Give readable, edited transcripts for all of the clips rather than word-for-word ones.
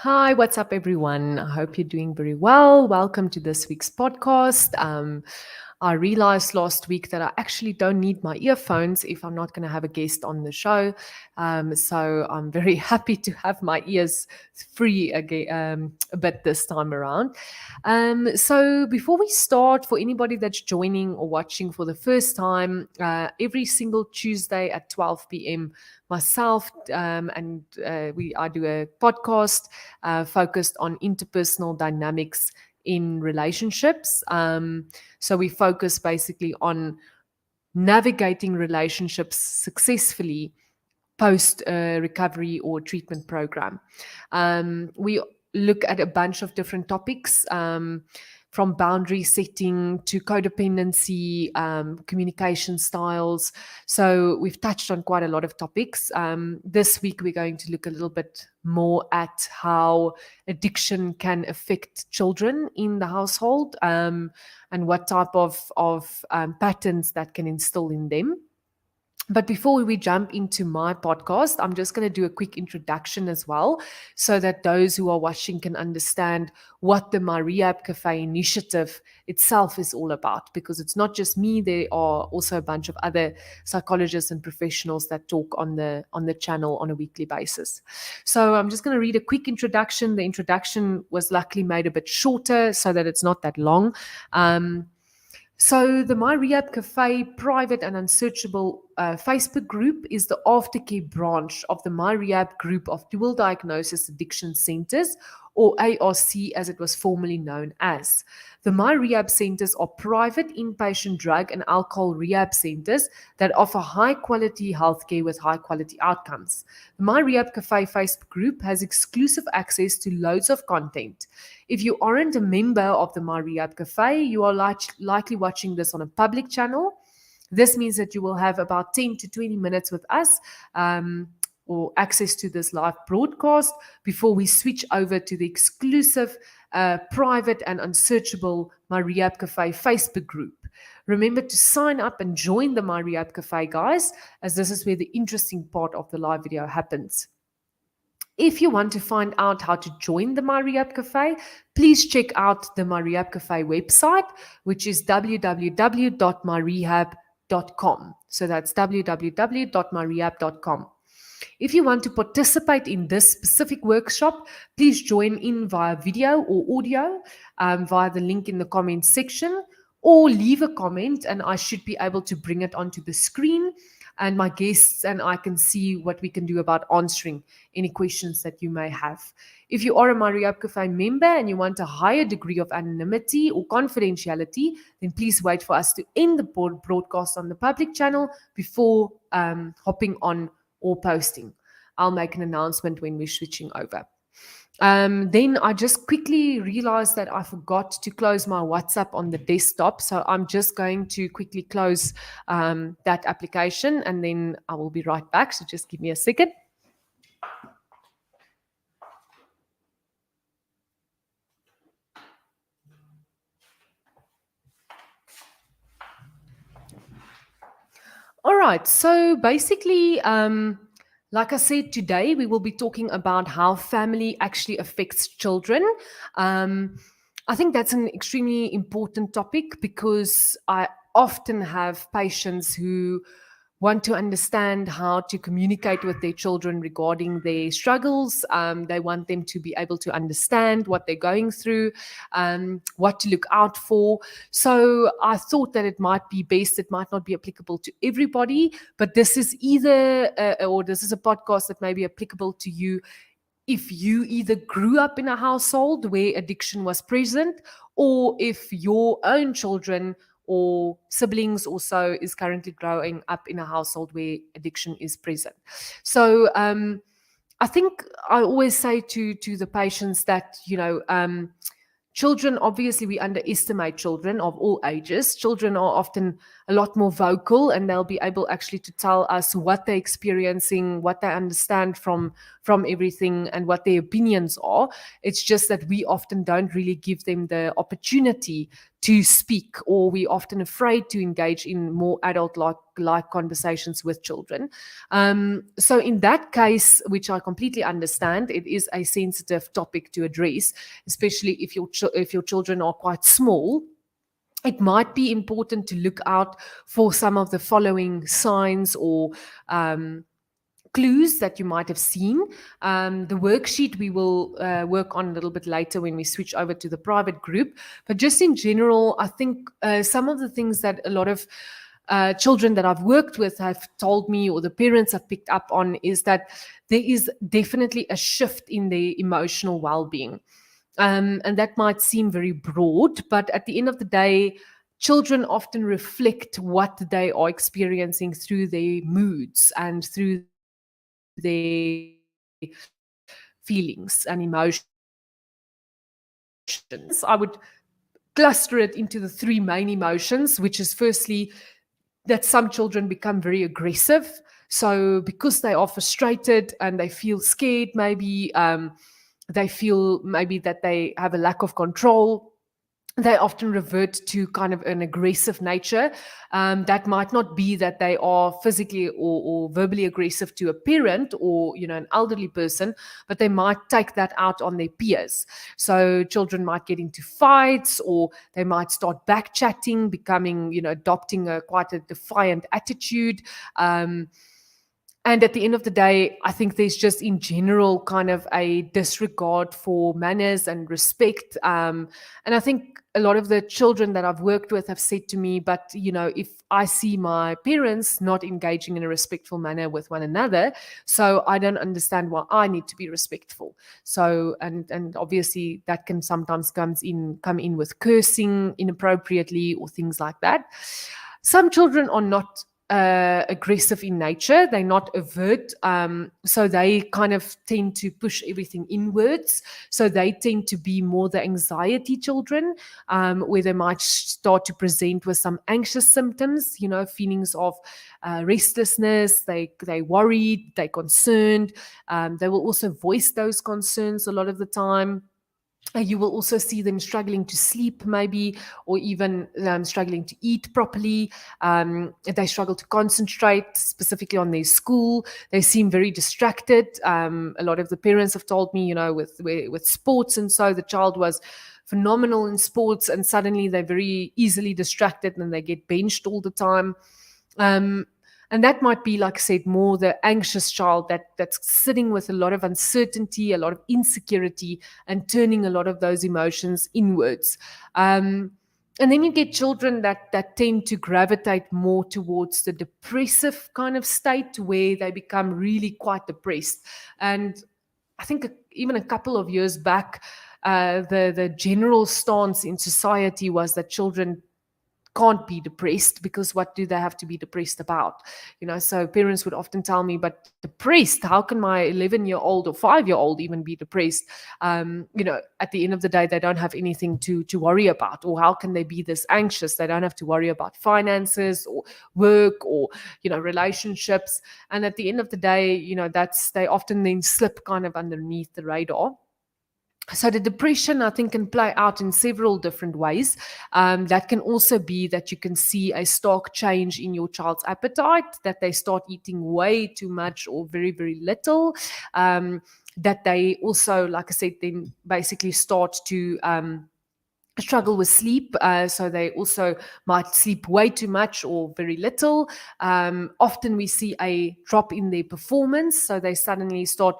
Hi, what's up, everyone? I hope you're doing very well. Welcome to this week's podcast. I realized last week that I actually don't need my earphones if I'm not going to have a guest on the show. So I'm very happy to have my ears free again a bit this time around. So before we start, for anybody that's joining or watching for the first time, every single Tuesday at 12 p.m., myself and I do a podcast focused on interpersonal dynamics in relationships. So we focus basically on navigating relationships successfully post recovery or treatment program. We look at a bunch of different topics. From boundary setting to codependency, communication styles. So we've touched on quite a lot of topics. This week, we're going to look a little bit more at how addiction can affect children in the household, and what type of patterns that can instill in them. But before we jump into my podcast, I'm just going to do a quick introduction as well, so that those who are watching can understand what the MyRehab Cafe initiative itself is all about. Because it's not just me; there are also a bunch of other psychologists and professionals that talk on the channel on a weekly basis. So I'm just going to read a quick introduction. The introduction was luckily made a bit shorter so that it's not that long. So the MyRehab Cafe private and unsearchable Facebook group is the aftercare branch of the MyRehab Group of Dual Diagnosis Addiction Centers, or ARC as it was formerly known as. The MyRehab centers are private inpatient drug and alcohol rehab centers that offer high quality healthcare with high quality outcomes. The MyRehab Cafe Facebook group has exclusive access to loads of content. If you aren't a member of the MyRehab Cafe, you are likely watching this on a public channel. This means that you will have about 10 to 20 minutes with us, or access to this live broadcast before we switch over to the exclusive private and unsearchable MyRehab Cafe Facebook group. Remember to sign up and join the MyRehab Cafe, guys, as this is where the interesting part of the live video happens. If you want to find out how to join the MyRehab Cafe, please check out the MyRehab Cafe website, which is www.myrehab.com. So that's www.myrehab.com. If you want to participate in this specific workshop, please join in via video or audio via the link in the comments section, or leave a comment and I should be able to bring it onto the screen, and my guests and I can see what we can do about answering any questions that you may have. If you are a MyRehab Cafe member and you want a higher degree of anonymity or confidentiality, then please wait for us to end the broadcast on the public channel before hopping on or posting. I'll make an announcement when we're switching over. Then I just quickly realized that I forgot to close my WhatsApp on the desktop. So I'm just going to quickly close that application and then I will be right back. So just give me a second. All right. So basically, like I said, today we will be talking about how family actually affects children. I think that's an extremely important topic because I often have patients who want to understand how to communicate with their children regarding their struggles. They want them to be able to understand what they're going through, what to look out for. So I thought that it might be best, it might not be applicable to everybody, but this is this is a podcast that may be applicable to you if you either grew up in a household where addiction was present, or if your own children or siblings also is currently growing up in a household where addiction is present. So I think I always say to the patients that, children, obviously we underestimate children of all ages. Children are often a lot more vocal and they'll be able actually to tell us what they're experiencing, what they understand from everything and what their opinions are. It's just that we often don't really give them the opportunity to speak, or we're often afraid to engage in more adult-like conversations with children. So in that case, which I completely understand, it is a sensitive topic to address, especially if your children are quite small. It might be important to look out for some of the following signs or clues that you might have seen. The worksheet we will work on a little bit later when we switch over to the private group. But just in general, I think some of the things that a lot of children that I've worked with have told me, or the parents have picked up on, is that there is definitely a shift in their emotional well-being. And that might seem very broad, but at the end of the day, children often reflect what they are experiencing through their moods and through their feelings and emotions. I would cluster it into the three main emotions, which is firstly that some children become very aggressive. So because they are frustrated and they feel scared, maybe they feel maybe that they have a lack of control, they often revert to kind of an aggressive nature. That might not be that they are physically or verbally aggressive to a parent or, an elderly person, but they might take that out on their peers. So children might get into fights, or they might start backchatting, becoming, adopting quite a defiant attitude. And at the end of the day, I think there's just in general kind of a disregard for manners and respect. And I think a lot of the children that I've worked with have said to me, but, if I see my parents not engaging in a respectful manner with one another, so I don't understand why I need to be respectful. So, and obviously that can sometimes come in with cursing inappropriately or things like that. Some children are not aggressive in nature. They're not overt. So they kind of tend to push everything inwards. So they tend to be more the anxiety children, where they might start to present with some anxious symptoms, feelings of restlessness. They worried, they're concerned. They will also voice those concerns a lot of the time. You will also see them struggling to sleep, maybe, or even struggling to eat properly. They struggle to concentrate, specifically on their school. They seem very distracted. A lot of the parents have told me, with sports, and so the child was phenomenal in sports, and suddenly they're very easily distracted and they get benched all the time. And that might be, like I said, more the anxious child that's sitting with a lot of uncertainty, a lot of insecurity, and turning a lot of those emotions inwards. And then you get children that tend to gravitate more towards the depressive kind of state, where they become really quite depressed. And I think even a couple of years back, the general stance in society was that children can't be depressed, because what do they have to be depressed about? So parents would often tell me, but depressed, how can my 11-year-old or 5-year-old even be depressed? At the end of the day, they don't have anything to worry about. Or how can they be this anxious? They don't have to worry about finances or work or, relationships. And at the end of the day, they often then slip kind of underneath the radar. So the depression, I think, can play out in several different ways. That can also be that you can see a stark change in your child's appetite, that they start eating way too much or very, very little. That they also, like I said, then basically start to struggle with sleep. So they also might sleep way too much or very little. Often we see a drop in their performance. So they suddenly start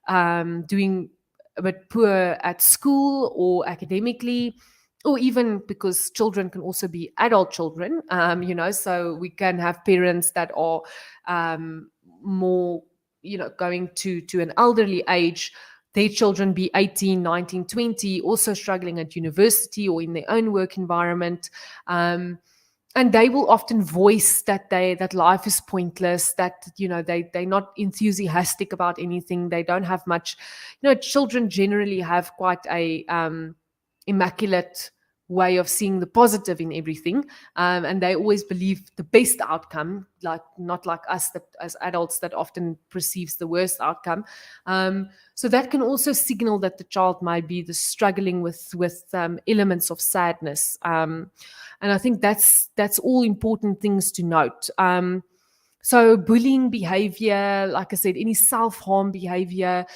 doing a bit poor at school or academically, or even because children can also be adult children, so we can have parents that are more, going to an elderly age, their children be 18, 19, 20, also struggling at university or in their own work environment. And they will often voice that life is pointless, that they're not enthusiastic about anything. They don't have much. Children generally have quite a immaculate way of seeing the positive in everything, and they always believe the best outcome, like not like us that as adults that often perceives the worst outcome. So that can also signal that the child might be struggling with elements of sadness, and I think that's all important things to note. So bullying behavior, like I said, any self-harm behavior,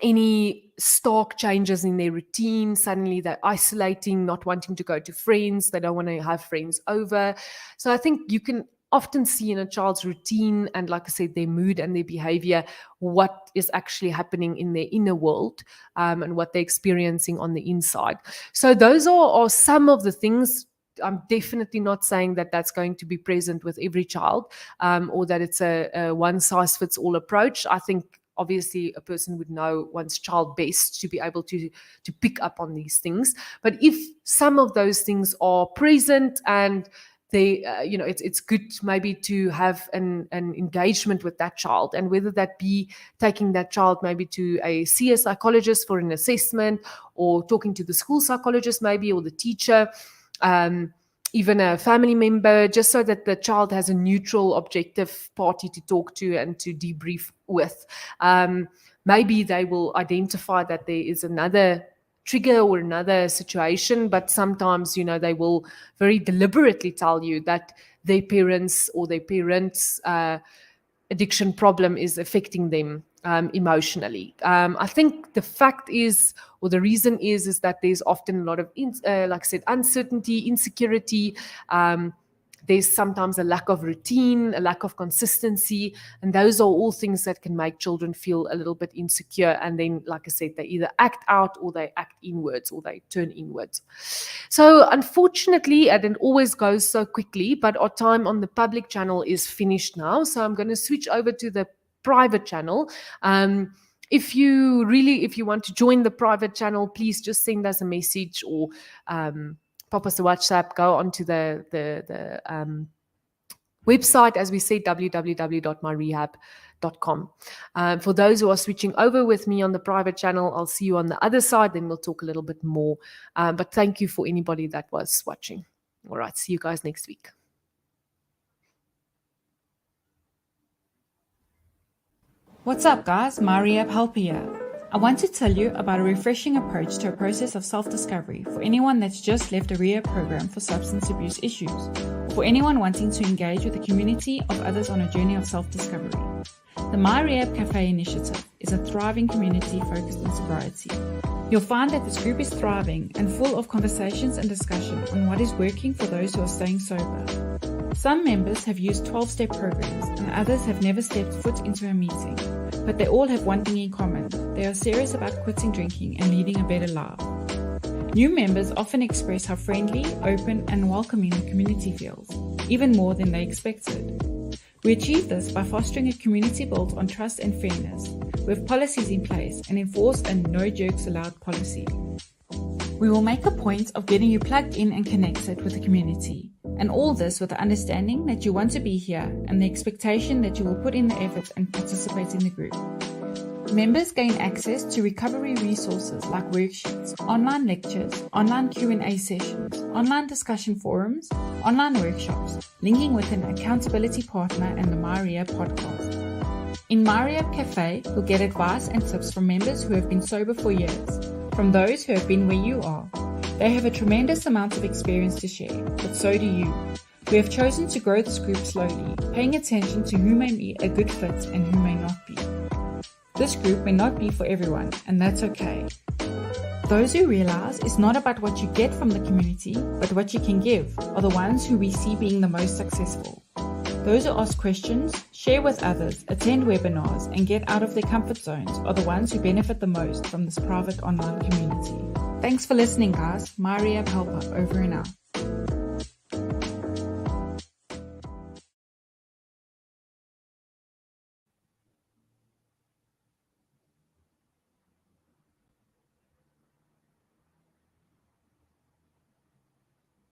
any stark changes in their routine, suddenly they're isolating, not wanting to go to friends, they don't want to have friends over. So I think you can often see in a child's routine and, like I said, their mood and their behavior, what is actually happening in their inner world, and what they're experiencing on the inside. So those are some of the things. I'm definitely not saying that that's going to be present with every child, or that it's a one-size-fits-all approach. I think obviously a person would know one's child best to be able to pick up on these things. But if some of those things are present and they, it's good maybe to have an engagement with that child, and whether that be taking that child maybe to see a psychologist for an assessment, or talking to the school psychologist maybe, or the teacher, even a family member, just so that the child has a neutral, objective party to talk to and to debrief with. Maybe they will identify that there is another trigger or another situation, but sometimes, they will very deliberately tell you that their parents or their parents' addiction problem is affecting them emotionally. I think the fact is, or the reason is that there's often a lot of, like I said, uncertainty, insecurity. There's sometimes a lack of routine, a lack of consistency, and those are all things that can make children feel a little bit insecure. And then, like I said, they either act out or they act inwards or they turn inwards. So unfortunately, and it always goes so quickly, but our time on the public channel is finished now. So I'm going to switch over to the private channel. If you want to join the private channel, please just send us a message or pop us a WhatsApp. Go onto the website, as we said, www.myrehab.com. For those who are switching over with me on the private channel, I'll see you on the other side. Then we'll talk a little bit more. But thank you for anybody that was watching. All right, see you guys next week. What's up, guys? MyRehab Helper here. I want to tell you about a refreshing approach to a process of self-discovery for anyone that's just left a rehab program for substance abuse issues, or for anyone wanting to engage with a community of others on a journey of self-discovery. The MyRehab Cafe initiative is a thriving community focused on sobriety. You'll find that this group is thriving and full of conversations and discussion on what is working for those who are staying sober. Some members have used 12-step programs and others have never stepped foot into a meeting, but they all have one thing in common. They are serious about quitting drinking and leading a better life. New members often express how friendly, open, and welcoming the community feels, even more than they expected. We achieve this by fostering a community built on trust and fairness, with policies in place and enforce a no jerks allowed policy. We will make a point of getting you plugged in and connected with the community, and all this with the understanding that you want to be here and the expectation that you will put in the effort and participate in the group. Members gain access to recovery resources like worksheets, online lectures, online Q&A sessions, online discussion forums, online workshops, linking with an accountability partner and the MyRehab podcast. In MyRehab Cafe, you'll get advice and tips from members who have been sober for years, from those who have been where you are. They have a tremendous amount of experience to share, but so do you. We have chosen to grow this group slowly, paying attention to who may be a good fit and who may not be. This group may not be for everyone, and that's okay. Those who realize it's not about what you get from the community, but what you can give, are the ones who we see being the most successful. Those who ask questions, share with others, attend webinars, and get out of their comfort zones are the ones who benefit the most from this private online community. Thanks for listening, guys. MyRehab Helper, over and out.